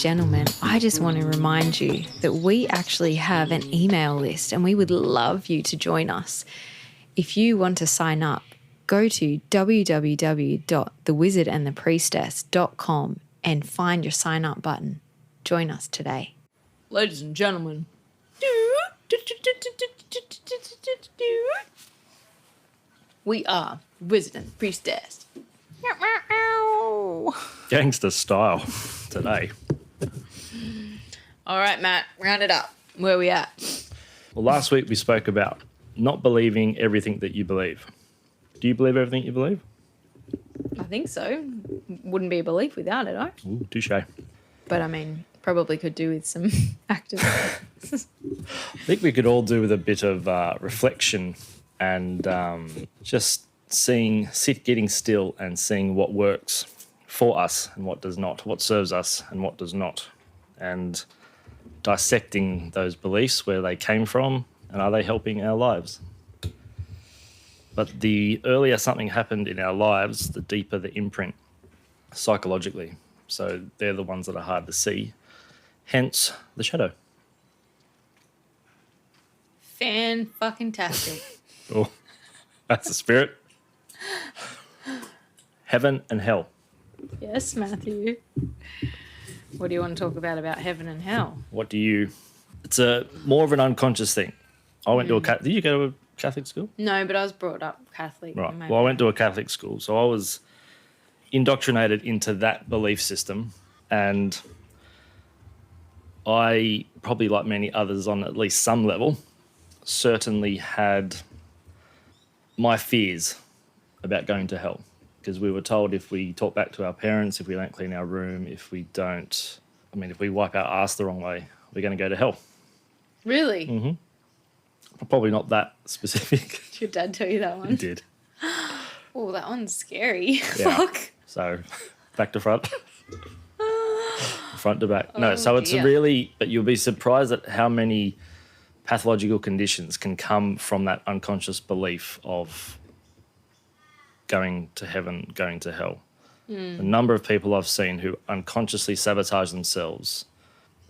gentlemen, I just want to remind you that we actually have an email list and we would love you to join us. If you want to sign up, go to www.thewizardandthepriestess.com and find your sign up button. Join us today. Ladies and gentlemen. We are Wizard and Priestess. Gangster style today. All right, Matt, round it up. Where are we at? Well, last week we spoke about not believing everything that you believe. Do you believe everything you believe? I think so. Wouldn't be a belief without it, Ooh, touche. But I mean, probably could do with some active. I think we could all do with a bit of reflection and just getting still and seeing what works for us and what does not, what serves us and what does not, and dissecting those beliefs, where they came from and are they helping our lives. But the earlier something happened in our lives, the deeper the imprint psychologically. So they're the ones that are hard to see, hence the shadow. Fan-fucking-tastic. Oh, that's the spirit. Heaven and hell. Yes, Matthew. What do you want to talk about heaven and hell? It's a more of an unconscious thing. I went to did you go to a Catholic school? No, but I was brought up Catholic. Right. Well, I went to a Catholic school, so I was indoctrinated into that belief system, and I, probably like many others on at least some level, certainly had my fears about going to hell, because we were told if we talk back to our parents, if we don't clean our room, if we wipe our ass the wrong way, we're going to go to hell. Really? Mm-hmm. Probably not that specific. Did your dad tell you that one? He did. Oh, that one's scary. Yeah. Fuck. So, back to front. Front to back. No, Oh, so it's dear. but you'll be surprised at how many pathological conditions can come from that unconscious belief of going to heaven, going to hell. The number of people I've seen who unconsciously sabotage themselves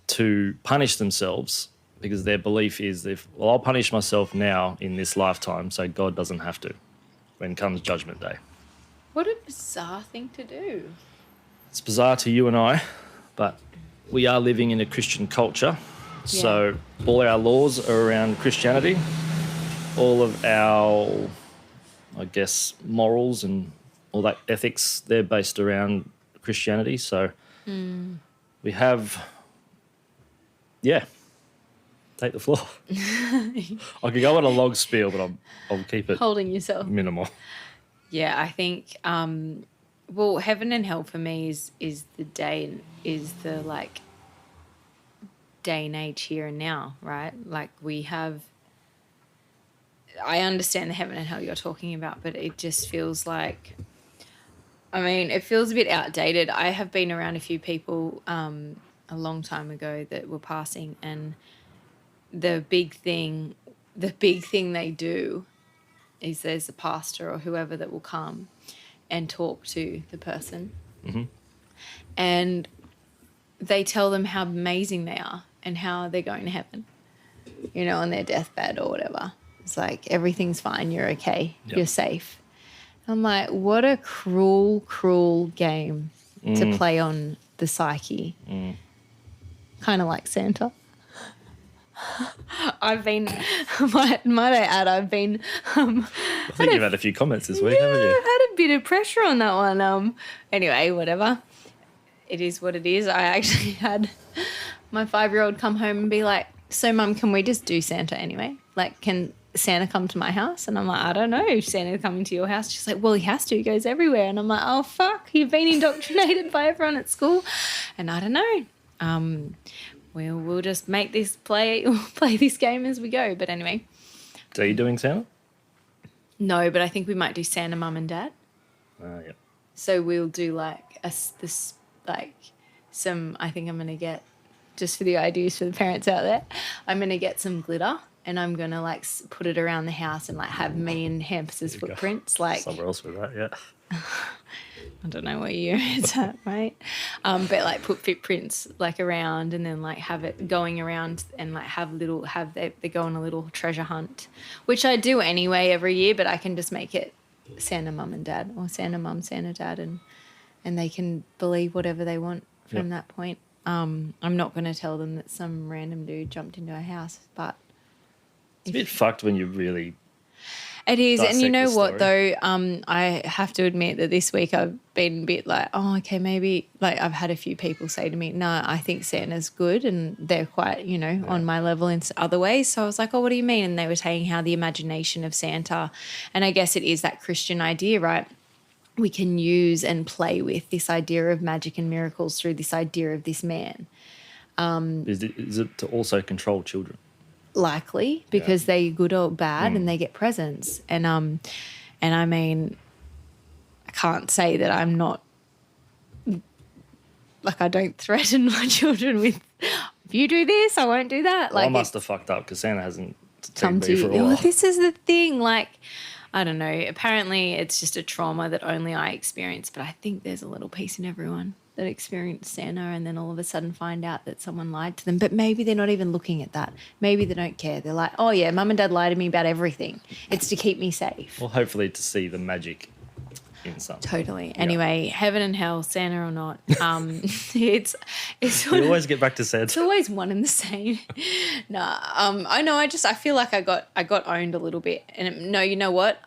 to punish themselves because their belief is, I'll punish myself now in this lifetime so God doesn't have to when comes Judgment Day. What a bizarre thing to do. It's bizarre to you and I, but we are living in a Christian culture. Yeah. So all our laws are around Christianity. All of our, I guess, morals and all that ethics, they're based around Christianity. So we have, take the floor. I could go on a long spiel, but I'll keep it Holding yourself. minimal. Yeah, I think, well, heaven and hell for me is the day and age here and now, right? Like I understand the heaven and hell you're talking about, but it just feels like, it feels a bit outdated. I have been around a few people a long time ago that were passing, and the big thing they do is there's a pastor or whoever that will come and talk to the person. Mm-hmm. And they tell them how amazing they are and how they're going to heaven, on their deathbed or whatever. It's like, everything's fine, you're okay, You're safe. I'm like, what a cruel, cruel game to play on the psyche. Kind of like Santa. I've been, might I add, I've been... I think you've had a few comments this week, haven't you? I've had a bit of pressure on that one. Anyway, whatever. It is what it is. I actually had my 5-year-old come home and be like, so Mum, can we just do Santa anyway? Like, can Santa come to my house? And I'm like, I don't know if Santa's coming to your house. She's like, well, he has to. He goes everywhere. And I'm like, oh, fuck, you've been indoctrinated by everyone at school. And I don't know. We'll just make this play this game as we go. But anyway. So are you doing Santa? No, but I think we might do Santa, Mum and Dad. Yep. So we'll do I think I'm going to get, just for the ideas for the parents out there, I'm going to get some glitter and I'm going to put it around the house and have me and Hampus's footprints. Somewhere else with that, yeah. I don't know what year it's at, right? But like put footprints like around and then like have it going around and like they go on a little treasure hunt, which I do anyway every year, but I can just make it Santa mum and dad or Santa mum, Santa dad, and they can believe whatever they want from that point. I'm not going to tell them that some random dude jumped into our house, but It's a bit fucked when you really it is. And you dissect know the what, story. though? I have to admit that this week I've been a bit like, oh, okay, maybe, like I've had a few people say to me, no, I think Santa's good and they're quite, on my level in other ways. So I was like, oh, what do you mean? And they were saying how the imagination of Santa, and I guess it is that Christian idea, right? We can use and play with this idea of magic and miracles through this idea of this man. is it to also control children? Likely because they're good or bad and they get presents. And I mean, I can't say that I'm not, like, I don't threaten my children with, if you do this, I won't do that. Well, Like, I must have fucked up because Santa hasn't come taken to me you. for a while. Well, this is the thing. Like, I don't know. Apparently, it's just a trauma that only I experience, but I think there's a little piece in everyone that experienced Santa and then all of a sudden find out that someone lied to them. But maybe they're not even looking at that. Maybe they don't care. They're like, oh, yeah, mum and dad lied to me about everything. It's to keep me safe. Well, hopefully to see the magic in something. Totally. Anyway, heaven and hell, Santa or not, it's We always get back to Santa. it's always one and the same. I know. I feel like I got owned a little bit. And no, you know what?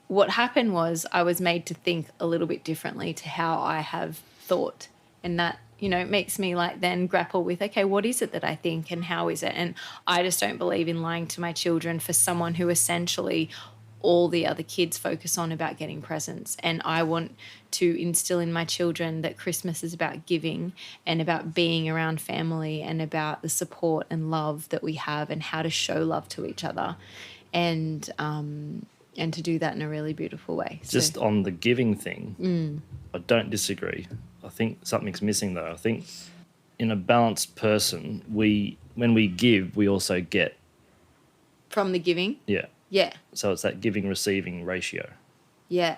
What happened was I was made to think a little bit differently to how I have thought, and that makes me like then grapple with, okay, what is it that I think and how is it? And I just don't believe in lying to my children for someone who essentially all the other kids focus on about getting presents. And I want to instill in my children that Christmas is about giving and about being around family and about the support and love that we have and how to show love to each other, and to do that in a really beautiful way. Just on the giving thing, I don't disagree. I think something's missing though. I think in a balanced person, when we give, we also get. From the giving? Yeah. Yeah. So it's that giving-receiving ratio. Yeah.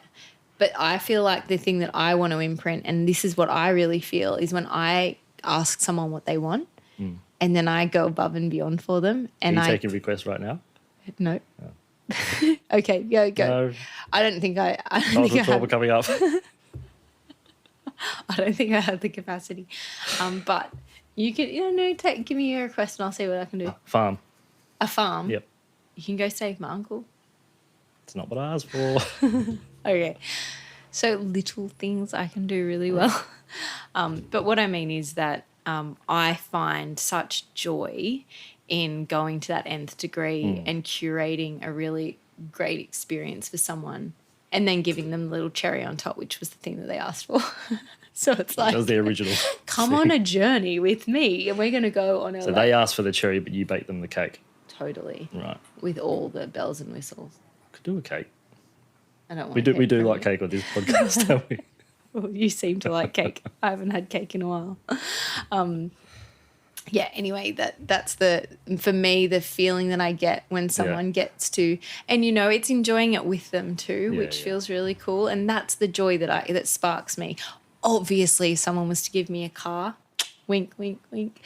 But I feel like the thing that I want to imprint, and this is what I really feel, is when I ask someone what they want and then I go above and beyond for them. And Are you taking requests right now? No. Okay, go. No. I don't think I Times of 12 are coming up. I don't think I have the capacity. But you can, give me your request and I'll see what I can do. Farm. A farm? Yep. You can go save my uncle. It's not what I asked for. Okay. So little things I can do really well. But what I mean is that I find such joy in going to that nth degree and curating a really great experience for someone and then giving them the little cherry on top, which was the thing that they asked for. So it's like, That was the original. come on a journey with me and we're going to go on a... So they asked for the cherry, but you baked them the cake. Totally. Right. With all the bells and whistles. Could do a cake. I don't want We do from like you. cake on this podcast, don't we? Well, you seem to like cake. I haven't had cake in a while. Yeah, anyway, that's for me, the feeling that I get when someone gets to, and it's enjoying it with them too, which feels really cool. And that's the joy that sparks me. Obviously, if someone was to give me a car, wink, wink, wink,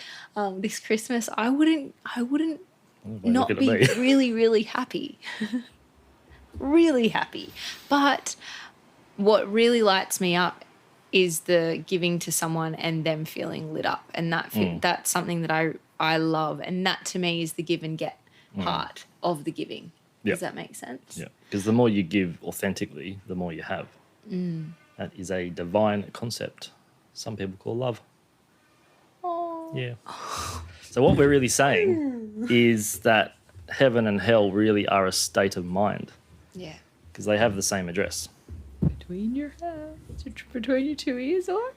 this Christmas, I wouldn't not look at be me. really, really happy. Really happy. But what really lights me up is the giving to someone and them feeling lit up. And that's something that I love. And that to me is the give and get part of the giving. Yep. Does that make sense? Yeah. Because the more you give authentically, the more you have. That is a divine concept. Some people call love. Oh. Yeah. So what we're really saying is that heaven and hell really are a state of mind Yeah. because they have the same address. Between your hands, between your two ears, or?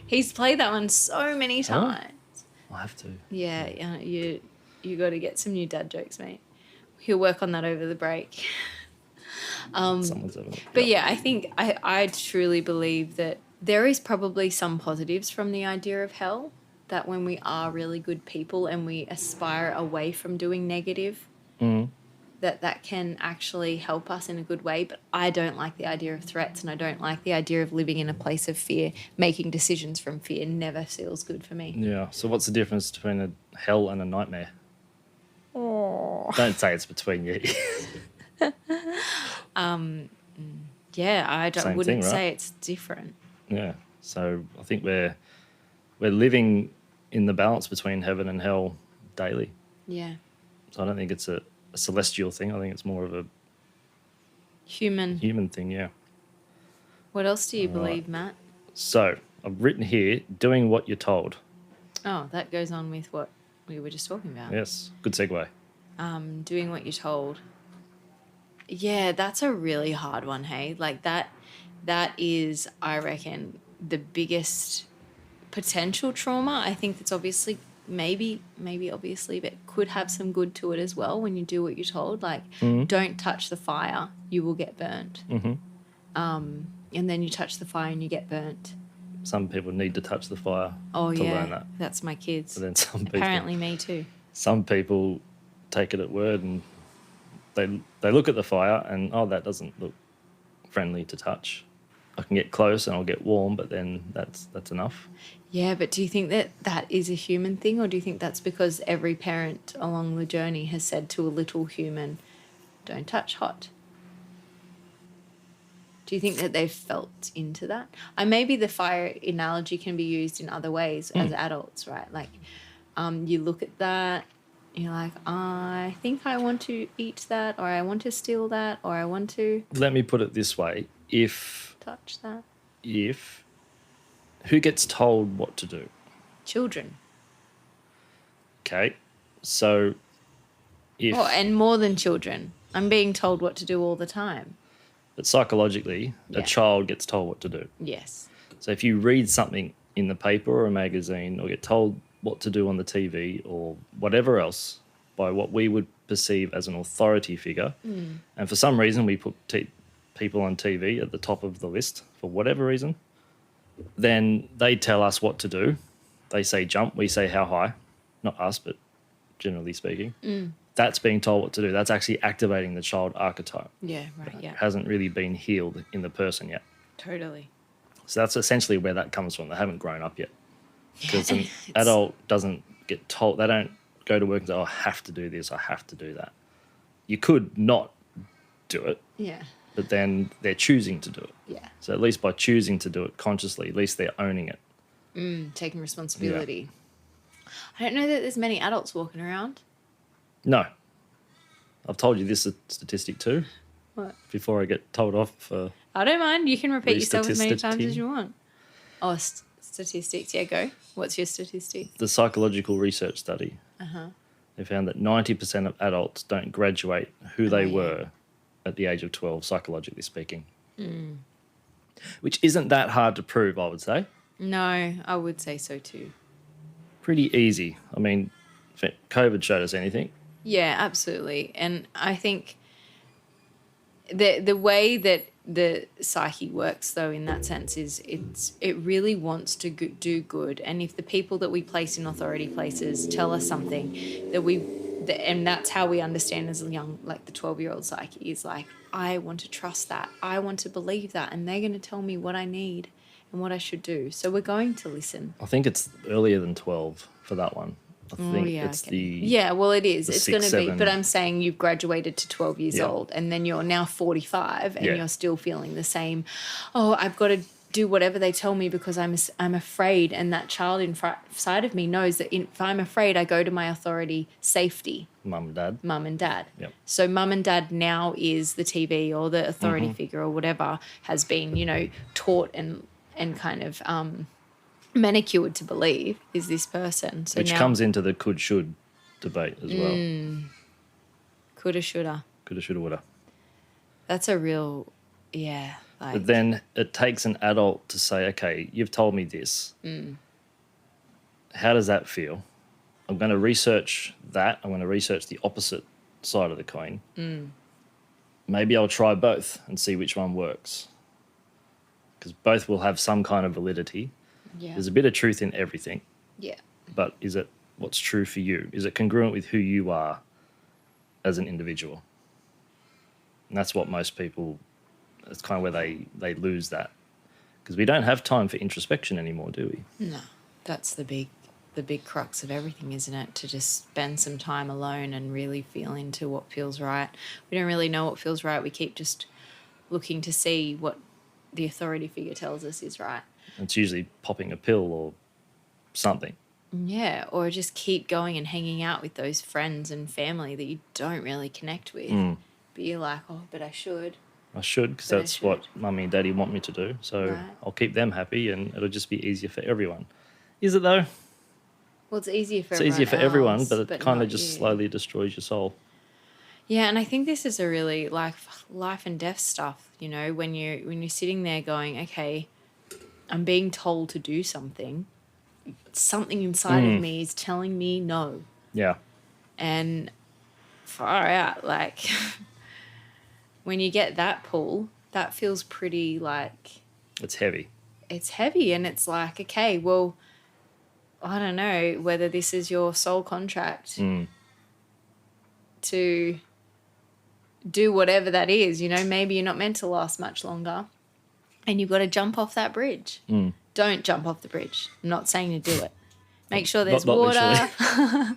He's played that one so many times. I have to. Yeah, you got to get some new dad jokes, mate. He'll work on that over the break. Someone's having it. But yeah, I think I truly believe that there is probably some positives from the idea of hell, that when we are really good people and we aspire away from doing negative, that can actually help us in a good way. But I don't like the idea of threats, and I don't like the idea of living in a place of fear. Making decisions from fear never feels good for me. Yeah. So what's the difference between a hell and a nightmare? Oh. Don't say it's between you. Yeah, I Same wouldn't thing, right? say it's different. Yeah. So I think we're living in the balance between heaven and hell daily. Yeah. So I don't think it's a celestial thing. I think it's more of a Human. human thing. Yeah. What else do you believe, Matt? So I've written here, doing what you're told. Oh, that goes on with what we were just talking about. Yes. Good segue. Doing what you're told. Yeah, that's a really hard one, hey? Like that is, I reckon, the biggest potential trauma. I think that's obviously maybe obviously, but could have some good to it as well when you do what you're told. Like, don't touch the fire, you will get burnt. And then you touch the fire and you get burnt. Some people need to touch the fire to learn that. That's my kids. But then some people, Apparently me too. some people take it at word and they look at the fire and, oh, that doesn't look friendly to touch. I can get close and I'll get warm, but then that's enough. Yeah, but do you think that is a human thing, or do you think that's because every parent along the journey has said to a little human, don't touch hot? Do you think that they've felt into that? And maybe the fire analogy can be used in other ways as adults, right? Like, you look at that, you're like, I think I want to eat that, or I want to steal that, or I want to Let me put it this way. touch that. Who gets told what to do? Children. Okay. So if, And more than children. I'm being told what to do all the time. but psychologically, Yeah. a child gets told what to do. Yes. So if you read something in the paper or a magazine or get told what to do on the TV or whatever else by what we would perceive as an authority figure, and for some reason we put people on TV at the top of the list for whatever reason, then they tell us what to do. They say jump, we say how high. Not us, but generally speaking. That's being told what to do. That's actually activating the child archetype. Yeah, right, yeah. It hasn't really been healed in the person yet. Totally. So that's essentially where that comes from. They haven't grown up yet. Because an It's- adult doesn't get told, they don't go to work and say, oh, I have to do this, I have to do that. You could not do it, Yeah. but then they're choosing to do it. Yeah. So at least by choosing to do it consciously, at least they're owning it. Taking responsibility. I don't know that there's many adults walking around. No. I've told you this statistic too, What? before I get told off for I don't mind. You can repeat yourself as many times Re-statistic. as you want. Oh, statistics. Yeah, go. What's your statistic? the psychological research study. They found that 90% of adults don't graduate who they yeah. were at the age of 12, psychologically speaking. Which isn't that hard to prove, I would say. No, I would say so too. Pretty easy. I mean, if COVID showed us anything. Yeah, absolutely. And I think the way that the psyche works, though, in that sense, is it really wants to do good. And if the people that we place in authority places tell us something and that's how we understand as a young, like the 12-year-old psyche is like, I want to trust that. I want to believe that. And they're going to tell me what I need and what I should do. So we're going to listen. I think it's earlier than 12 for that one. I think it's okay. the... Yeah, well, it is. the It's 6, going to be. 7. But I'm saying you've graduated to 12 years Yeah. old, and then you're now 45, and Yeah. you're still feeling the same. Oh, I've got to do whatever they tell me because I'm afraid, and that child inside of me knows that if I'm afraid, I go to my authority safety, Mum and dad. mum and dad. Yep. So mum and dad now is the TV or the authority figure or whatever has been, taught and kind of manicured to believe is this person. So Which now, comes into the could-should debate as well. coulda, shoulda. Coulda, shoulda, woulda. That's a real, yeah. Like, But then it takes an adult to say, okay, you've told me this. How does that feel? I'm going to research that. I'm going to research the opposite side of the coin. Maybe I'll try both and see which one works. Because both will have some kind of validity. yeah, There's a bit of truth in everything, yeah, but is it what's true for you? Is it congruent with who you are as an individual? And that's what most people, it's kind of where they lose that. Because we don't have time for introspection anymore, do we? No, that's the big crux of everything, isn't it? To just spend some time alone and really feel into what feels right. We don't really know what feels right. We keep just looking to see what the authority figure tells us is right. It's usually popping a pill or something. Yeah, or just keep going and hanging out with those friends and family that you don't really connect with. But you're like, oh, but I should. I should, because But I that's what should. mummy and daddy want me to do. So Right. I'll keep them happy and it'll just be easier for everyone. Is it though? Well, it's easier for It's everyone easier for everyone, else, but it kind not of just you. slowly destroys your soul. Yeah, and I think this is a really like life and death stuff, you know, when you're sitting there going, okay, I'm being told to do something. Something inside of me is telling me no. Yeah. And far out, like when you get that pull, that feels pretty like It's heavy. it's heavy, and it's like, okay, well, I don't know whether this is your soul contract to do whatever that is. You know, maybe you're not meant to last much longer and you've got to jump off that bridge. Don't jump off the bridge. I'm not saying to do it. Make sure there's Not water. literally.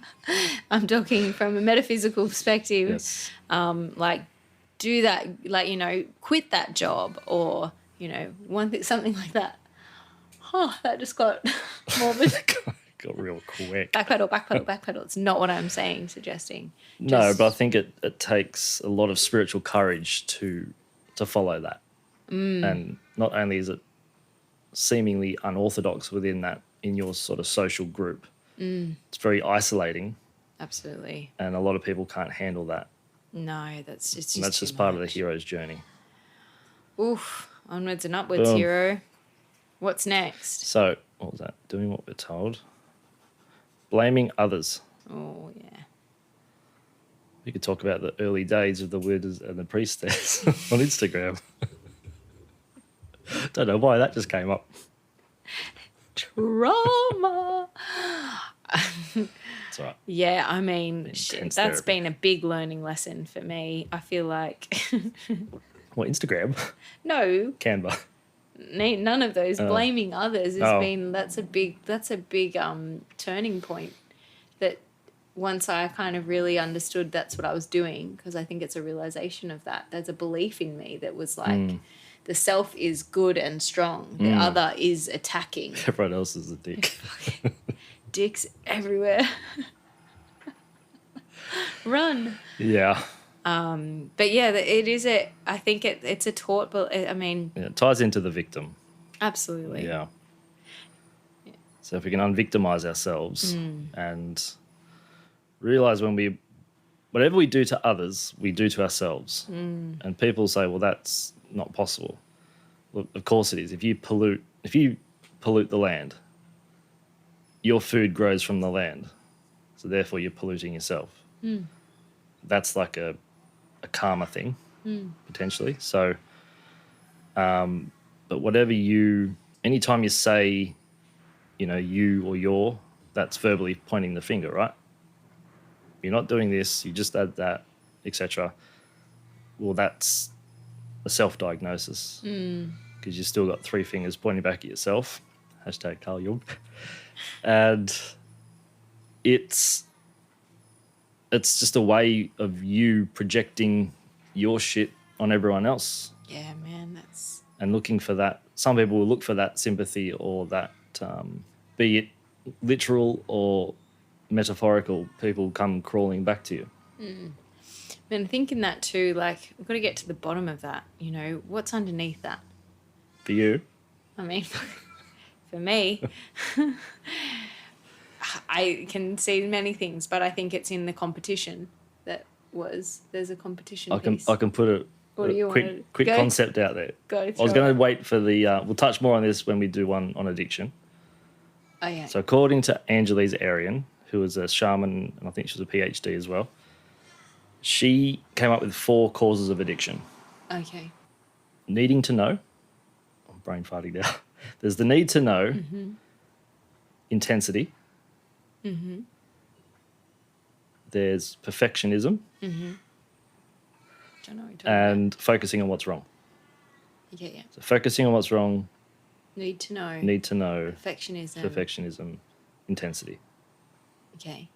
I'm talking from a metaphysical perspective. Yes. Like, do that, like, you know, quit that job, or, you know, something like that. Oh, that just got morbid. Got real quick. Backpedal. It's not what I'm suggesting. No, Just- but I think it takes a lot of spiritual courage to follow that. And not only is it seemingly unorthodox within that, in your sort of social group, it's very isolating, Absolutely. and a lot of people can't handle that. No, that's just And that's too just part of the much. hero's journey. Oof. Onwards and upwards, Boom. hero. What's next? So, what was that? Doing what we're told. Blaming others. Oh, yeah. We could talk about the early days of the wizards and the priestess on Instagram. Don't know why that just came up. Trauma. It's all right. Yeah, I mean, shit, Intense that's therapy. been a big learning lesson for me. I feel like, What, Instagram? no, Canva. none of those. Blaming others has Oh. been, that's a big turning point. That once I kind of really understood that's what I was doing, because I think it's a realization of that. There's a belief in me that was like, the self is good and strong. The other is attacking. Everyone else is a dick. Dicks everywhere. Run. Yeah. But yeah, it is I think it's a taught, but I mean, Yeah. It ties into the victim. absolutely. Yeah. So if we can unvictimize ourselves and realize whatever we do to others, we do to ourselves. And people say, well, that's not possible. Well, of course it is. If you pollute the land, your food grows from the land. So therefore you're polluting yourself. That's like a karma thing, potentially. So, but anytime you say, you know, you or your, that's verbally pointing the finger, right? You're not doing this, you just add that, etc. Well, that's a self-diagnosis because you've still got three fingers pointing back at yourself. Hashtag Carl Jung. And it's just a way of you projecting your shit on everyone else Yeah, man, that's and looking for that. Some people will look for that sympathy or that, be it literal or metaphorical, people come crawling back to you. been thinking that too. Like, we've got to get to the bottom of that. You know, what's underneath that? For you, I mean, for me, I can see many things, but I think it's in the competition there's a competition piece. I can put What do you quick wanna- quick go- concept out there. go I was throw going it. to wait for the. We'll touch more on this when we do one on addiction. Oh, yeah. So according to Angelise Arian, who is a shaman, and I think she's a PhD as well, she came up with 4 causes of addiction. Okay. Needing to know. I'm brain farting now. There's the need to know. Intensity. There's perfectionism. Trying Don't know what you're talking about. and focusing on what's wrong. Yeah. So focusing on what's wrong, Need to know. need to know, Perfectionism. intensity. Okay.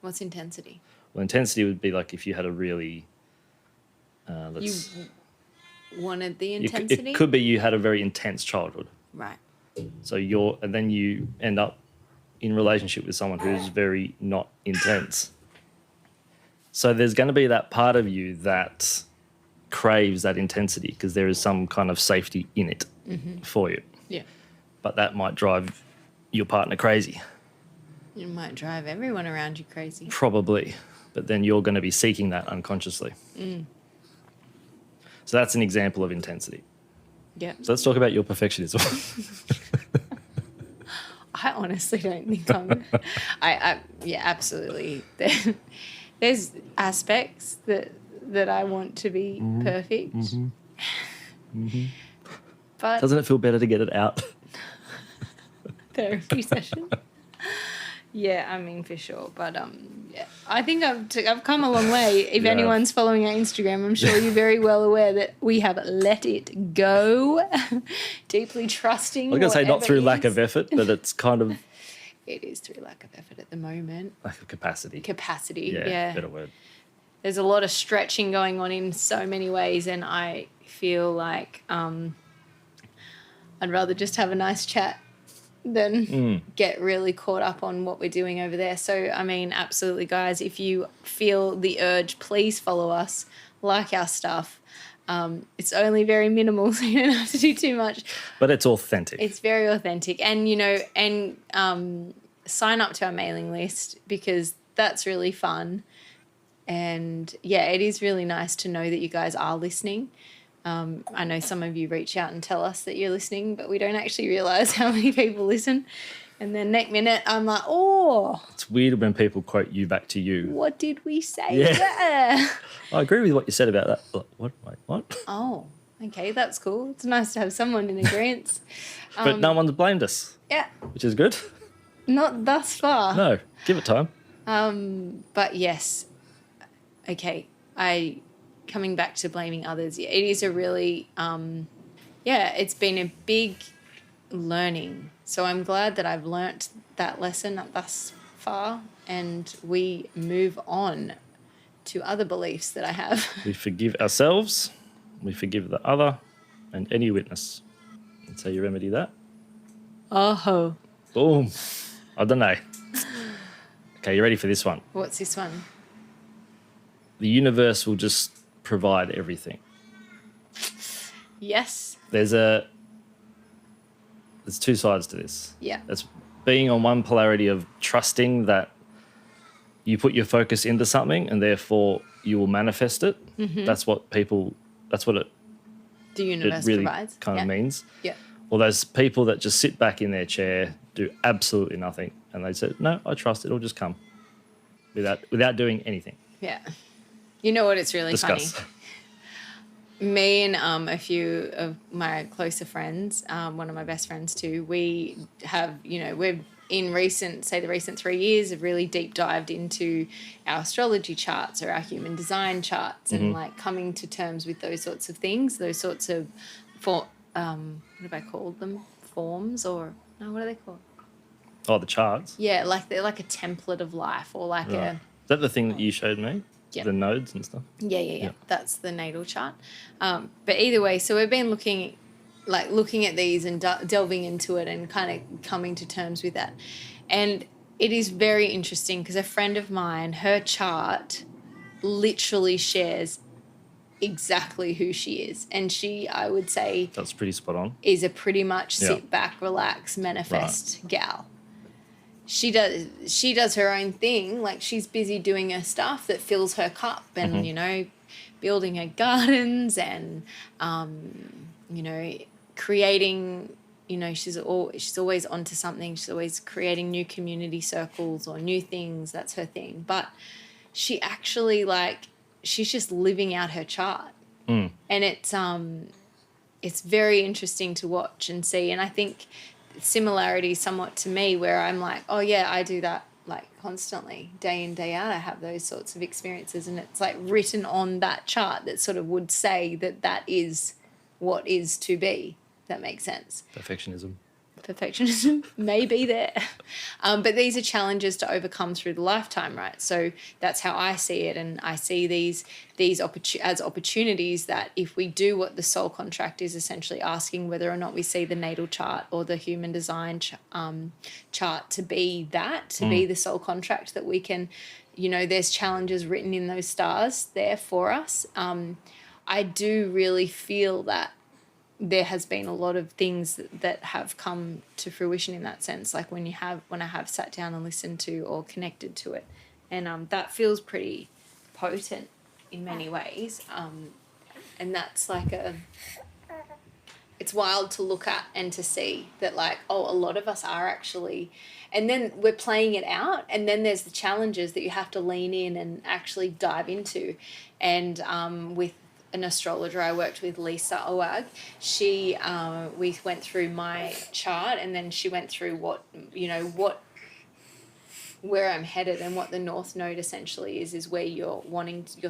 What's intensity? Well, intensity would be like if you had a really, You wanted the it intensity? could be you had a very intense childhood. Right. So and then you end up in relationship with someone who's very not intense. So there's going to be that part of you that craves that intensity because there is some kind of safety in it for you. Yeah. But that might drive your partner crazy, It might drive everyone around you crazy. probably. But then you're going to be seeking that unconsciously. So that's an example of intensity. Yeah. So let's talk about your perfectionism. I honestly don't think yeah, absolutely. There's aspects that I want to be perfect. But Doesn't it feel better to get it out? therapy session. Yeah, I mean for sure. But yeah, I think I've come a long way. If Yeah. anyone's following our Instagram, I'm sure you're very well aware that we have let it go. Deeply trusting. I was going to say not whatever through lack is. of effort, but it's kind of It is through lack of effort at the moment. lack of capacity. Capacity. Yeah, Yeah. better word. There's a lot of stretching going on in so many ways, and I feel like I'd rather just have a nice chat than get really caught up on what we're doing over there. So, I mean, absolutely, guys, if you feel the urge, please follow us, like our stuff. It's only very minimal, so you don't have to do too much. But it's authentic. It's very authentic. And, sign up to our mailing list because that's really fun. And, yeah, it is really nice to know that you guys are listening. I know some of you reach out and tell us that you're listening, but we don't actually realise how many people listen. And then next minute, I'm like, oh, It's weird when people quote you back to you. what did we say Yeah. there? I agree with what you said about that. What? Wait, what? Oh, okay, that's cool. It's nice to have someone in agreement. But no one's blamed us, Yeah, which is good. not thus far. No, give it time. But yes, okay, coming back to blaming others, yeah, it is a really, it's been a big learning. So I'm glad that I've learnt that lesson thus far and we move on to other beliefs that I have. We forgive ourselves, we forgive the other, and any witness. That's how you remedy that. Oh, Boom. I don't know. Okay, you ready for this one? what's this one? The universe will just provide everything. Yes. There's two sides to this. Yeah. That's being on one polarity of trusting that you put your focus into something and therefore you will manifest it. Mm-hmm. That's what it The universe really provides. kind of means. Yeah. Or those people that just sit back in their chair, do absolutely nothing, and they say, no, I trust it'll just come without doing anything. Yeah. You know what? It's really Discuss. funny. Me and a few of my closer friends, one of my best friends too, we have, we've in the recent 3 years have really deep dived into our astrology charts or our human design charts and like coming to terms with those sorts of things, those sorts of, what have I called them? Forms or, no, what are they called? Oh, the charts. Yeah, like they're like a template of life or like Right. Is that the thing that you showed me? Yeah. The nodes and stuff? Yeah. That's the natal chart. But either way, so we've been looking at these and delving into it and kind of coming to terms with that. And it is very interesting because a friend of mine, her chart literally shares exactly who she is. And she, I would say, That's pretty spot on. is a pretty much Yeah. sit back, relax, manifest gal. She does her own thing. Like she's busy doing her stuff that fills her cup and, building her gardens and, creating, she's always onto something. She's always creating new community circles or new things. That's her thing. But she actually she's just living out her chart. And it's very interesting to watch and see. And I think similarities somewhat to me where I'm like, oh yeah, I do that. like constantly, day in, day out. I have those sorts of experiences, and it's like written on that chart that sort of would say that that is what is to be. That makes sense. Perfectionism. Perfectionism may be there. But these are challenges to overcome through the lifetime, right? So that's how I see it. And I see these as opportunities that if we do what the soul contract is essentially asking, whether or not we see the natal chart or the human design chart to be that, to be the soul contract, that we can, there's challenges written in those stars there for us. I do really feel that there has been a lot of things that have come to fruition in that sense, like when I have sat down and listened to or connected to it, and that feels pretty potent in many ways, and that's like it's wild to look at and to see that, like, oh, a lot of us are actually, and then we're playing it out, and then there's the challenges that you have to lean in and actually dive into. And with an astrologer I worked with, Lisa Owag, we went through my chart, and then she went through where I'm headed, and what the North Node essentially is where your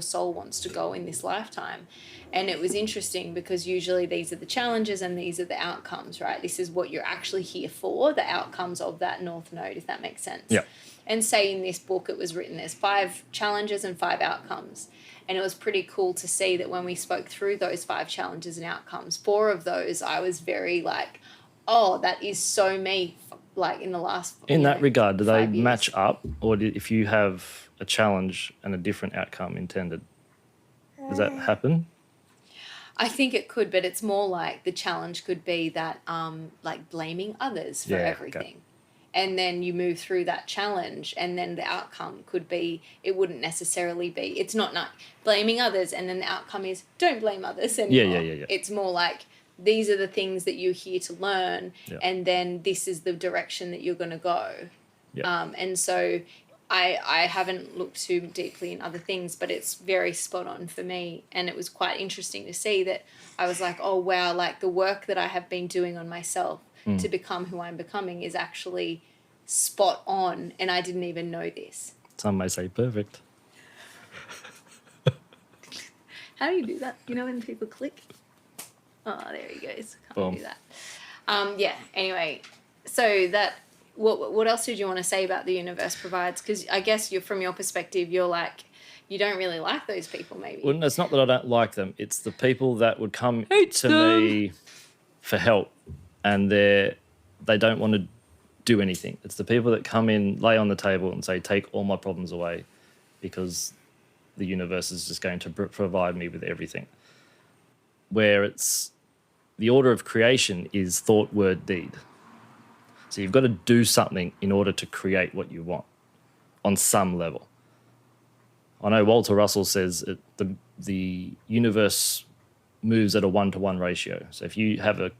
soul wants to go in this lifetime. And it was interesting because usually these are the challenges and these are the outcomes, right? This is what you're actually here for, the outcomes of that North Node, if that makes sense. Yeah. And say in this book it was written, there's 5 challenges and 5 outcomes. And it was pretty cool to see that when we spoke through those 5 challenges and outcomes, 4 of those I was very like, oh, that is so me, like in the last In that regard, do they 5 years. match up? Or if you have a challenge and a different outcome intended, does that happen? I think it could, but it's more like the challenge could be that like blaming others for everything. Okay. And then you move through that challenge, and then the outcome could be, it wouldn't necessarily be, it's not blaming others, and then the outcome is don't blame others anymore. Yeah. It's more like, these are the things that you're here to learn, Yeah. and then this is the direction that you're going to go. Yeah. And so I haven't looked too deeply in other things, but it's very spot on for me. And it was quite interesting to see that I was like, oh, wow, like the work that I have been doing on myself to become who I'm becoming is actually spot on, and I didn't even know this. Some may say perfect. How do you do that? You know when people click? Oh, there he goes. Can't Boom. do that. Yeah, anyway, so that, what else did you want to say about the universe provides? Because I guess from your perspective, you're like, you don't really like those people, maybe. Well, it's not that I don't like them. It's the people that would come Hates to them. me for help, and they don't want to do anything. It's the people that come in, lay on the table and say, take all my problems away, because the universe is just going to provide me with everything. Where it's the order of creation is thought, word, deed. So you've got to do something in order to create what you want on some level. I know Walter Russell says the universe moves at a 1-to-1 ratio. So if you have a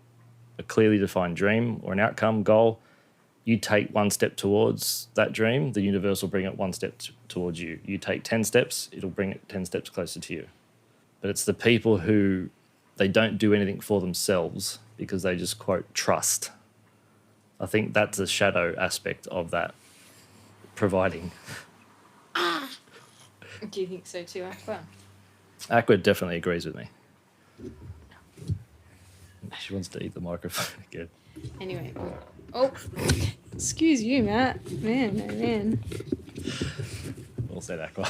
clearly defined dream or an outcome goal, you take 1 step towards that dream, the universe will bring it 1 step towards you. You take 10 steps, it'll bring it 10 steps closer to you. But it's the people who they don't do anything for themselves because they just, quote, trust. I think that's a shadow aspect of that providing. Do you think so too, Aqua? Aqua definitely agrees with me. She wants to eat the microphone again. Anyway. Oh, excuse you, Matt. Man, oh man. Well said, Aqua.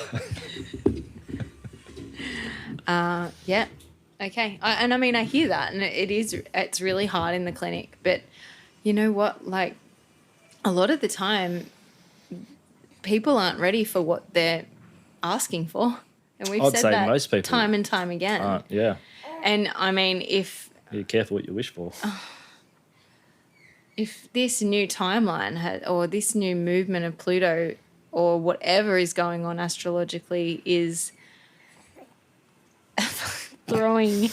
Yeah. Okay. I mean, I hear that, and it's really hard in the clinic, but you know what? Like, a lot of the time, people aren't ready for what they're asking for. And we've I'd said say that most people time and time again. Yeah. And I mean, Be careful what you wish for. if this new timeline or this new movement of Pluto or whatever is going on astrologically is throwing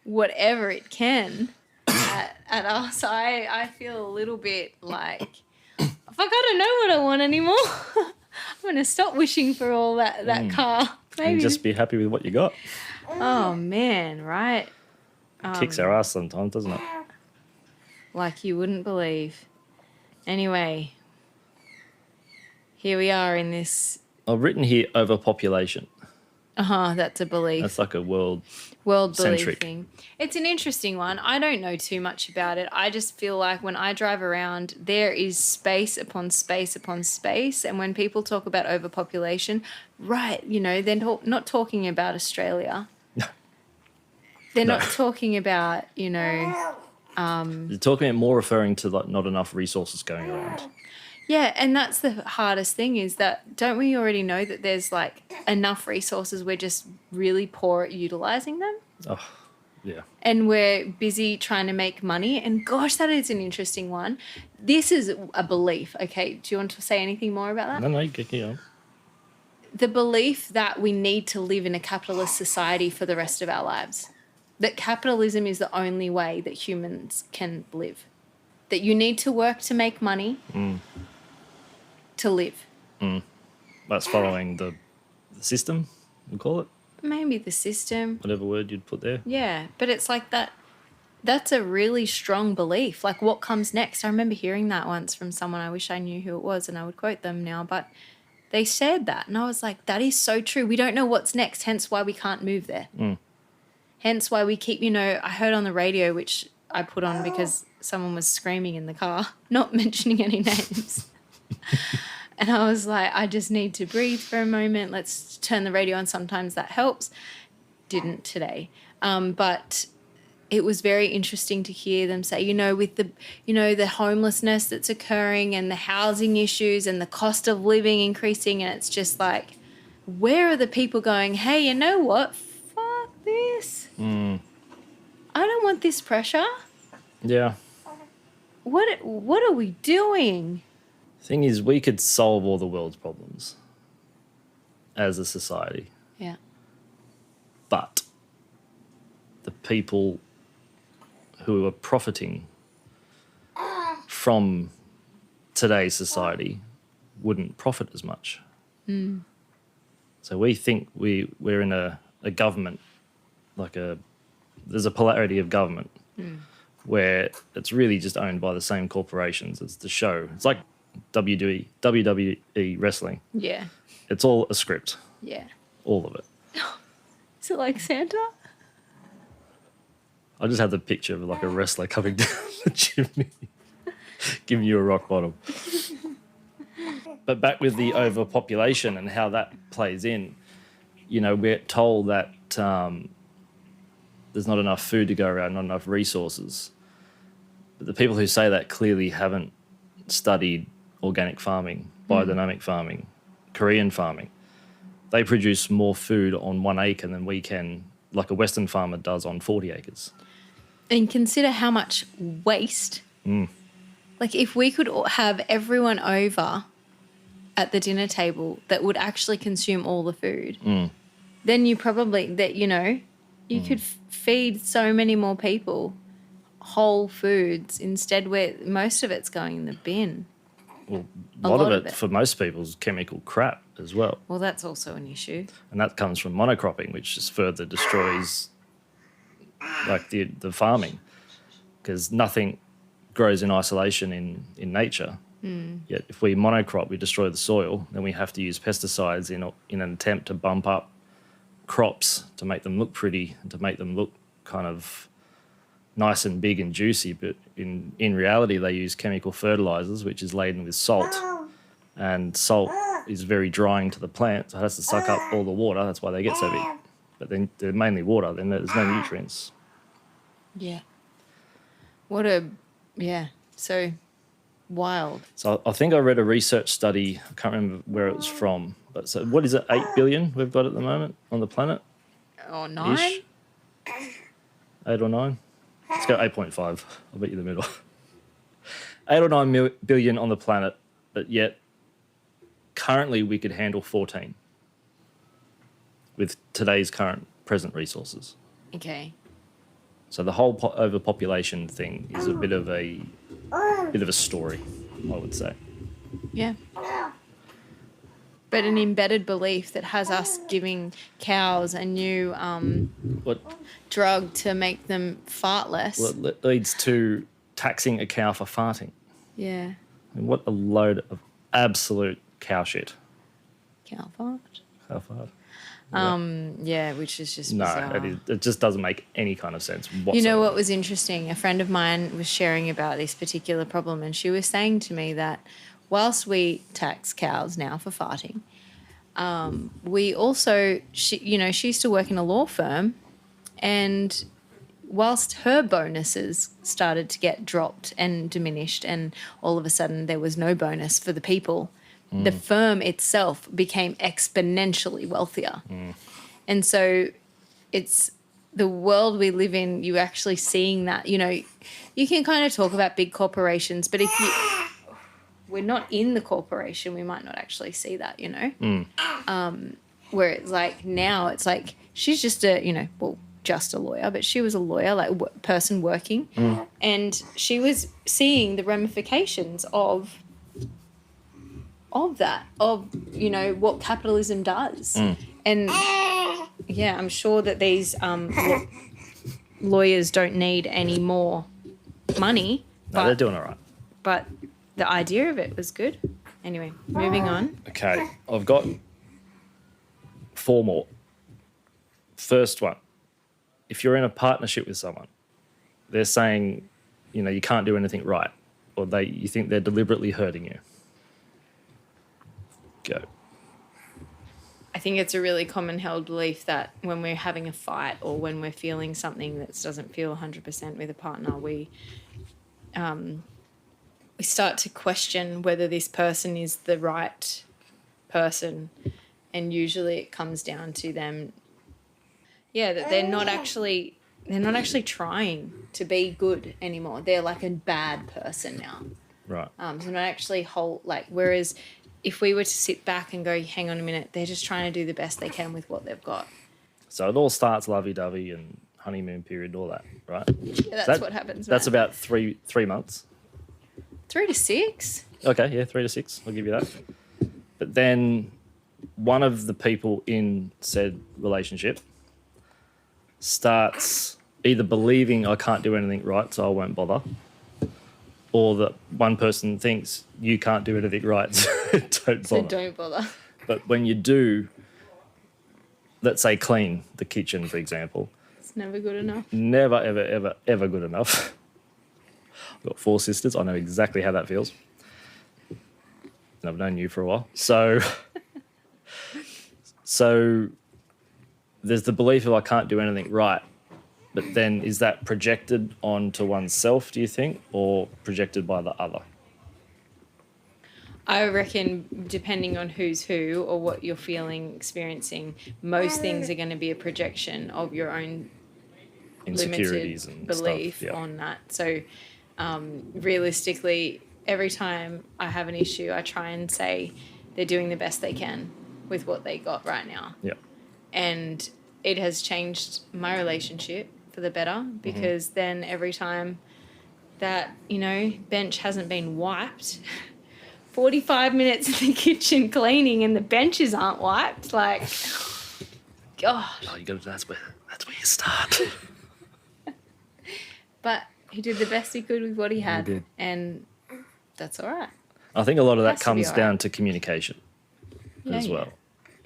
whatever it can at us, I feel a little bit like, fuck, I don't know what I want anymore. I'm going to stop wishing for all that car. Maybe. And just be happy with what you got. Oh, man, right? Kicks our ass sometimes, doesn't it? Like you wouldn't believe. Anyway, here we are in this. I've written here overpopulation. That's a belief. That's like a world World belief centric. thing. It's an interesting one. I don't know too much about it. I just feel like when I drive around, there is space upon space upon space. And when people talk about overpopulation, right, they're not talking about Australia. No. They're No. not talking about, You're talking about more referring to like not enough resources going around. yeah, and that's the hardest thing is that don't we already know that there's like enough resources, we're just really poor at utilizing them? Oh, yeah. And we're busy trying to make money. And gosh, that is an interesting one. This is a belief. Okay, do you want to say anything more about that? No, you keep on. The belief that we need to live in a capitalist society for the rest of our lives. That capitalism is the only way that humans can live. That you need to work to make money to live. That's following the system, we call it, Maybe the system. whatever word you'd put there. Yeah, but it's like that. That's a really strong belief. Like, what comes next? I remember hearing that once from someone. I wish I knew who it was and I would quote them now. But they said that. And I was like, that is so true. We don't know what's next, hence why we can't move there. Hence why we keep, I heard on the radio, which I put on because someone was screaming in the car, not mentioning any names. And I was like, I just need to breathe for a moment. Let's turn the radio on. Sometimes that helps. Didn't today. But it was very interesting to hear them say, with the homelessness that's occurring and the housing issues and the cost of living increasing. And it's just like, where are the people going, hey, you know what? Fuck this. I don't want this pressure. Yeah. What are we doing? Thing is, we could solve all the world's problems as a society, Yeah. but the people who are profiting from today's society wouldn't profit as much. So we think we're in a government, there's a polarity of government where it's really just owned by the same corporations as the show. It's like WWE wrestling. Yeah. It's all a script, Yeah. all of it. Is it like Santa? I just had the picture of like a wrestler coming down the chimney, giving you a rock bottom. But back with the overpopulation and how that plays in, we're told that there's not enough food to go around, not enough resources. But the people who say that clearly haven't studied organic farming, biodynamic farming, Korean farming. They produce more food on 1 acre than we can, like a Western farmer does on 40 acres. And consider how much waste. Like if we could have everyone over at the dinner table that would actually consume all the food, then you probably, you could feed so many more people whole foods instead where most of it's going in the bin. Well, a lot of it for most people is chemical crap as well. Well, that's also an issue. And that comes from monocropping, which just further destroys like the farming, because nothing grows in isolation in nature. Yet if we monocrop, we destroy the soil, then we have to use pesticides in an attempt to bump up crops to make them look pretty and to make them look kind of nice and big and juicy. But in reality, they use chemical fertilizers, which is laden with salt. And salt is very drying to the plant, so it has to suck up all the water. That's why they get so big. But then they're mainly water, then there's no nutrients. Yeah. So wild. So I think I read a research study, I can't remember where it was from, but so what is it, 8 billion we've got at the moment on the planet? Oh, 9? 8 or 9? Let's go 8.5. I'll bet you the middle. 8 or 9 billion on the planet, but yet currently we could handle 14 with today's present resources. Okay. So the whole overpopulation thing is a bit of a story, I would say. Yeah. But an embedded belief that has us giving cows a new drug to make them fart less. Well, it leads to taxing a cow for farting. Yeah. I mean, what a load of absolute cow shit. Cow fart. Cow fart. Yeah, which is just No, bizarre. it just doesn't make any kind of sense whatsoever. You know what was interesting? A friend of mine was sharing about this particular problem, and she was saying to me that whilst we tax cows now for farting, we also, she used to work in a law firm, and whilst her bonuses started to get dropped and diminished, and all of a sudden there was no bonus for the people, the firm itself became exponentially wealthier. And so it's the world we live in, you're actually seeing that. You can kind of talk about big corporations, but if we're not in the corporation, we might not actually see that, where it's like now it's like she's just just a lawyer, but she was a lawyer, like person working, and she was seeing the ramifications of that, what capitalism does. And yeah, I'm sure that these lawyers don't need any more money. No, they're doing all right. But the idea of it was good. Anyway, moving on. Okay, I've got 4 more. First one, if you're in a partnership with someone, they're saying, you can't do anything right, or you think they're deliberately hurting you. Go. I think it's a really common held belief that when we're having a fight or when we're feeling something that doesn't feel 100% with a partner, we start to question whether this person is the right person, and usually it comes down to them, that they're not actually trying to be good anymore. They're like a bad person now. Right. So not actually whereas if we were to sit back and go, hang on a minute, they're just trying to do the best they can with what they've got. So it all starts lovey-dovey and honeymoon period and all that, right? Yeah, that's what happens. That's man. about three months. 3 to 6. Okay, yeah, 3 to 6. I'll give you that. But then one of the people in said relationship starts either believing I can't do anything right, so I won't bother, or that one person thinks you can't do anything right, so don't bother. So don't bother. But when you do, let's say clean the kitchen, for example, It's never good enough. never, ever, ever, ever good enough. I've got 4 sisters. I know exactly how that feels. And I've known you for a while. So there's the belief of I can't do anything right. But then is that projected onto oneself, do you think, or projected by the other? I reckon depending on who's who or what you're feeling, experiencing, most things are going to be a projection of your own Insecurities limited and belief stuff. Yeah. on that. So realistically, every time I have an issue, I try and say they're doing the best they can with what they got right now. Yeah. And it has changed my relationship for the better, because then every time that, bench hasn't been wiped, 45 minutes in the kitchen cleaning and the benches aren't wiped, like, gosh. Oh, that's where you start. But he did the best he could with what he had, did. and that's all right. I think a lot of that Has to be comes all down right. to communication as Yeah. well.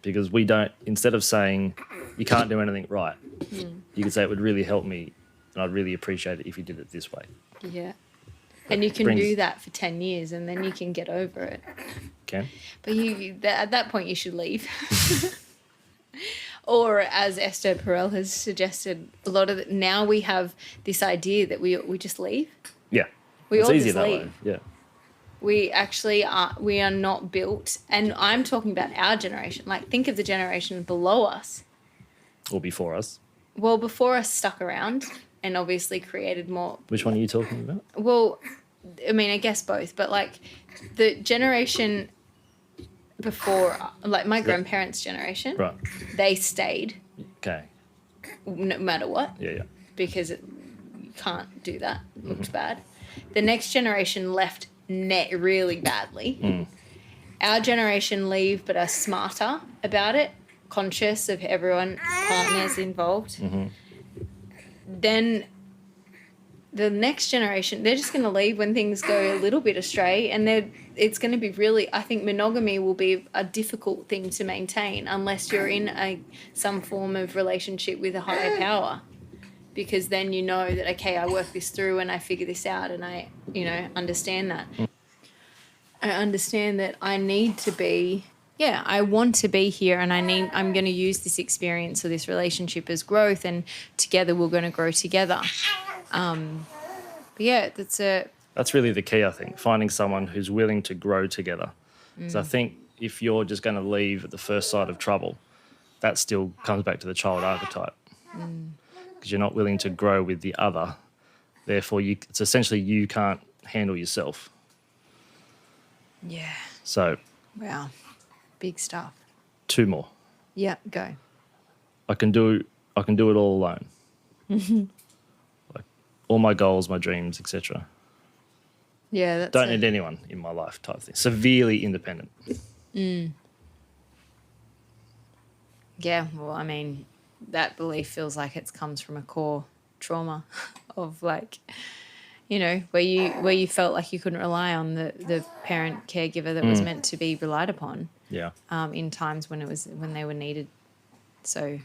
Because we don't, instead of saying you can't do anything right, you could say it would really help me and I'd really appreciate it if you did it this way. Yeah. And you can brings- do that for 10 years and then you can get over it. Okay? But at that point, you should leave. Or as Esther Perel has suggested, a lot of now we have this idea that we just leave. Yeah. We it's all easier just that leave. way. Yeah. We actually we are not built, and I'm talking about our generation. Like, think of the generation below us. Or before us. Well, before us stuck around and obviously created more. Which one are you talking about? Well, I mean, I guess both, but like the generation before, like my grandparents' generation, Right. they stayed Okay. no matter what, Yeah. because you can't do that. It looked bad. The next generation left really badly. Our generation leave but are smarter about it, conscious of everyone, partners involved. Then the next generation, they're just going to leave when things go a little bit astray, and it's going to be really, I think monogamy will be a difficult thing to maintain unless you're in some form of relationship with a higher power, because then you know that, okay, I work this through and I figure this out, and I, understand that. I understand that I need to be, I want to be here, and I'm going to use this experience or this relationship as growth, and together we're going to grow together. But yeah, That's really the key, I think, finding someone who's willing to grow together. So I think if you're just going to leave at the first sight of trouble, that still comes back to the child archetype. Because you're not willing to grow with the other. Therefore, it's essentially you can't handle yourself. Yeah. So. Wow. Big stuff. 2 more. Yeah, go. I can do it all alone. Like all my goals, my dreams, etc. Yeah, that's Don't need anyone in my life type thing. Severely independent. Yeah, well, I mean, that belief feels like it comes from a core trauma of like, where you felt like you couldn't rely on the parent caregiver that was meant to be relied upon. Yeah. In times when they were needed. So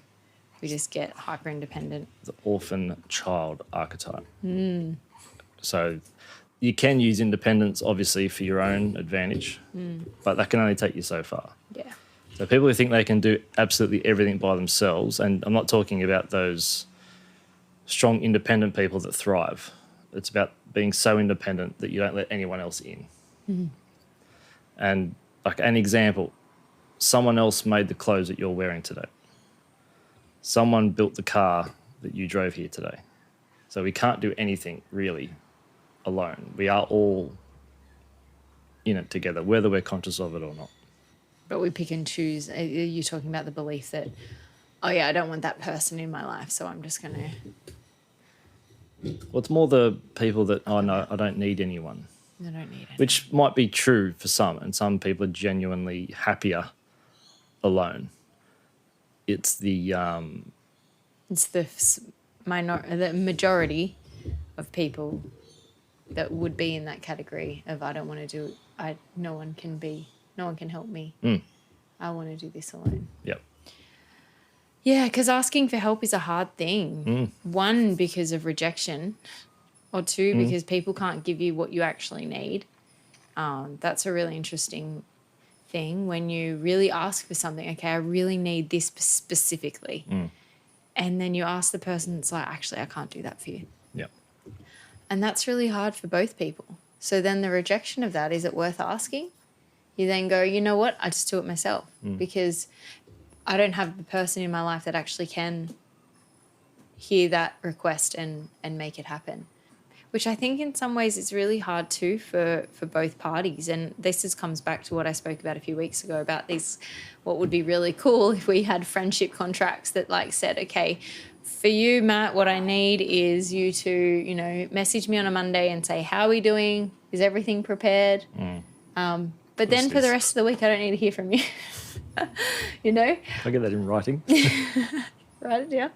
we just get hyper independent. The orphan child archetype. So you can use independence obviously for your own advantage, but that can only take you so far. Yeah. So people who think they can do absolutely everything by themselves, and I'm not talking about those strong independent people that thrive. It's about being so independent that you don't let anyone else in. And like an example, someone else made the clothes that you're wearing today. Someone built the car that you drove here today. So we can't do anything really alone. We are all in it together, whether we're conscious of it or not. But we pick and choose. You're talking about the belief that, oh yeah, I don't want that person in my life, so I'm just going to... Well, it's more the people that, oh no, I don't need anyone. I don't need it. Which might be true for some, and some people are genuinely happier alone. It's the... It's the majority of people that would be in that category of I don't want to do it. No one can help me. I want to do this alone. Yep. Yeah, because asking for help is a hard thing. 1, because of rejection, or 2, because people can't give you what you actually need. That's a really interesting thing when you really ask for something. Okay, I really need this specifically. And then you ask the person, it's like, actually, I can't do that for you. Yep. And that's really hard for both people. So then the rejection of that, is it worth asking? You then go, you know what? I just do it myself because I don't have the person in my life that actually can hear that request and make it happen, which I think in some ways is really hard too for both parties. And this just comes back to what I spoke about a few weeks ago about this, what would be really cool if we had friendship contracts that like said, okay, for you, Matt, what I need is you to, message me on a Monday and say, how are we doing? Is everything prepared? But then for the rest of the week, I don't need to hear from you. I get that in writing. Write it down.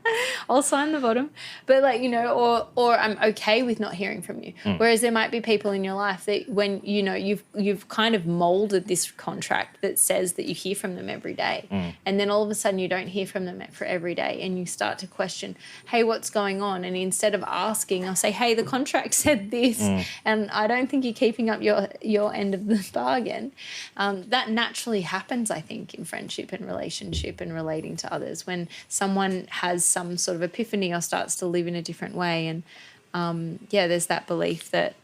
I'll sign the bottom. But or I'm okay with not hearing from you. Whereas there might be people in your life that when, you've kind of molded this contract that says that you hear from them every day. And then all of a sudden you don't hear from them for every day and you start to question, hey, what's going on? And instead of asking, I'll say, hey, the contract said this and I don't think you're keeping up your end of the bargain. That naturally happens, I think, in friendship and relationship and relating to others when someone has some sort of epiphany or starts to live in a different way. And there's that belief that,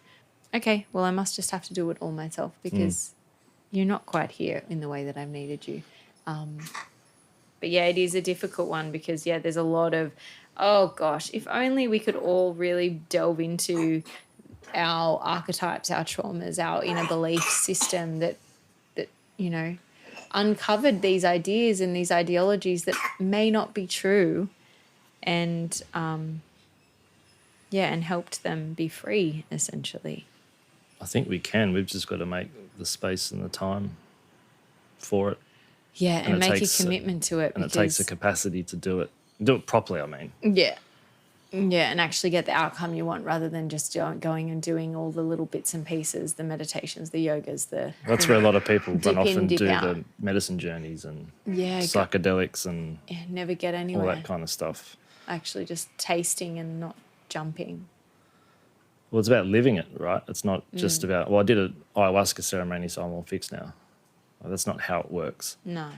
okay, well, I must just have to do it all myself because you're not quite here in the way that I've needed you. But yeah, it is a difficult one because there's a lot of, oh gosh, if only we could all really delve into our archetypes, our traumas, our inner belief system that uncovered these ideas and these ideologies that may not be true and and helped them be free, essentially. I think we can. We've just got to make the space and the time for it. Yeah, and make a commitment to it. And it takes the capacity to do it properly, I mean. Yeah. Yeah, and actually get the outcome you want rather than just going and doing all the little bits and pieces, the meditations, the yogas, That's where a lot of people Dip run off in, and dip do out. the medicine journeys and Yeah, go- psychedelics and never get all anywhere. that kind of stuff. Actually just tasting and not jumping. Well, it's about living it, right? It's not just about, well, I did an ayahuasca ceremony, so I'm all fixed now. Well, that's not how it works. No.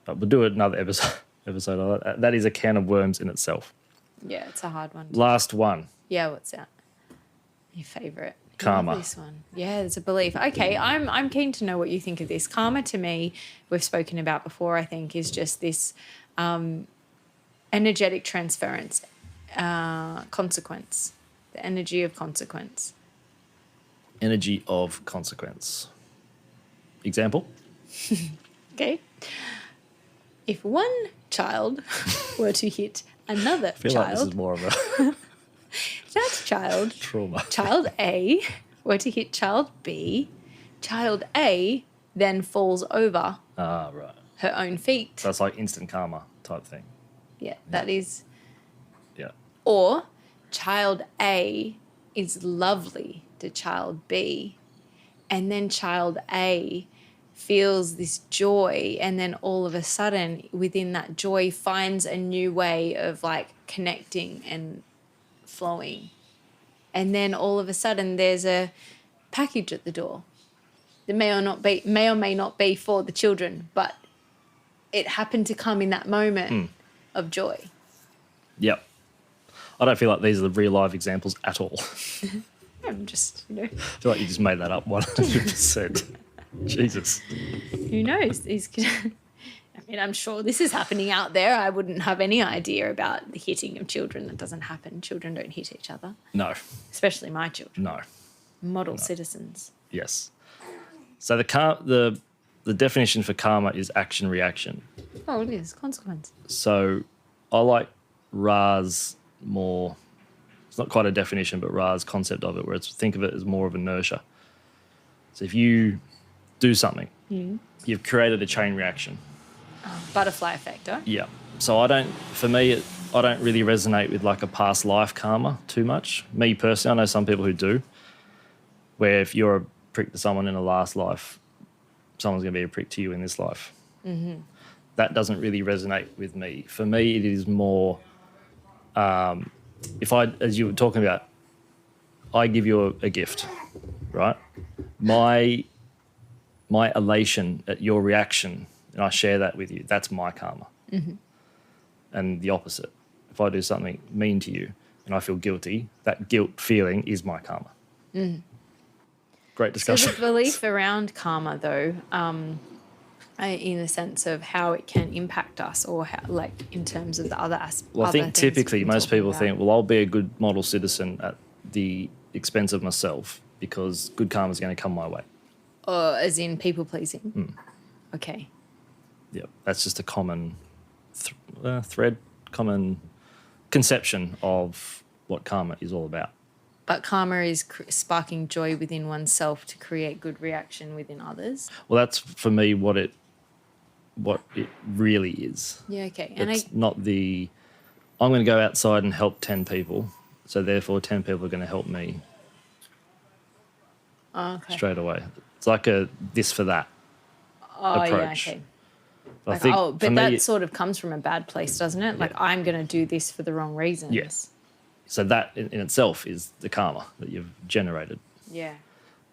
But we'll do another episode of that. That is a can of worms in itself. Yeah, it's a hard one. Last one, Yeah, what's that? Your favourite? I Karma. love this one. Yeah, there's a belief. Okay, I'm keen to know what you think of this. Karma to me, we've spoken about before, I think, is just this energetic transference, consequence, the energy of consequence. energy of consequence. Example? Okay. If one child were to hit another I feel like this is child, more of a that child trauma. Child A were to hit child B, child A then falls over Ah, right. her own feet. That's like instant karma type thing. Yeah, that is. Yeah. Or child A is lovely to child B, and then child A feels this joy, and then all of a sudden within that joy finds a new way of like connecting and flowing. And then all of a sudden there's a package at the door that may or may not be for the children, but it happened to come in that moment of joy. Yep. I don't feel like these are the real life examples at all. I'm just, I feel like you just made that up 100%. Jesus. who knows? I mean, I'm sure this is happening out there. I wouldn't have any idea about the hitting of children. That doesn't happen. Children don't hit each other, No. especially my children. No. Model citizens. Yes. So the definition for karma is action reaction. Oh, it is. Consequence. So I like Ra's more, it's not quite a definition, but Ra's concept of it, where it's think of it as more of inertia. So if you do something, you've created a chain reaction. Butterfly effect, huh? Yeah. So I don't really resonate with like a past life karma too much. Me personally, I know some people who do, where if you're a prick to someone in a last life, someone's going to be a prick to you in this life. Mm-hmm. That doesn't really resonate with me. For me, it is more, as you were talking about, I give you a gift, right? My elation at your reaction, and I share that with you, that's my karma. Mm-hmm. And the opposite. If I do something mean to you and I feel guilty, that guilt feeling is my karma. Mm. Great So discussion. the belief around karma, though, in the sense of how it can impact us, or how, like in terms of the other aspects. Well, I think typically most people think, well, I'll be a good model citizen at the expense of myself because good karma is going to come my way. Or as in people pleasing. Okay. Yeah, that's just a common thread, common conception of what karma is all about. But karma is sparking joy within oneself to create good reaction within others. Well, that's for me what it really is. Yeah, okay. And It's not I'm going to go outside and help 10 people, so therefore 10 people are going to help me okay. straight away. It's like a this for that approach. Yeah, okay. I Like, think but for that me, sort of comes from a bad place, doesn't it? Like, I'm going to do this for the wrong reasons. yes. So that in itself is the karma that you've generated. Yeah.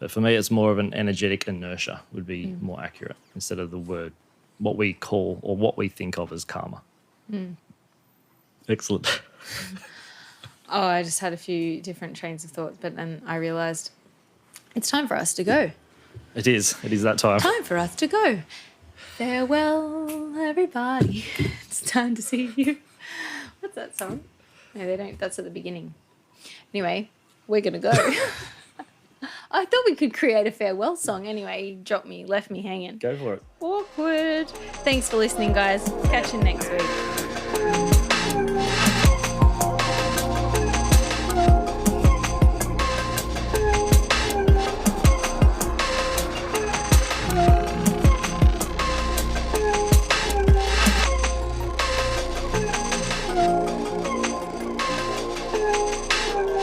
But for me, it's more of an energetic inertia would be more accurate instead of the word, what we call or what we think of as karma. Excellent. Oh, I just had a few different trains of thought, but then I realised it's time for us to go. It is that time. Time for us to go. Farewell, everybody. It's time to see you. What's that song? No, they don't. That's at the beginning. Anyway, we're going to go. I thought we could create a farewell song. Anyway, you left me hanging. Go for it. Awkward. Thanks for listening, guys. Catch you next week.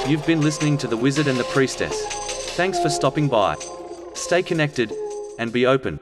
You've been listening to The Wizard and the Priestess. Thanks for stopping by. Stay connected and be open.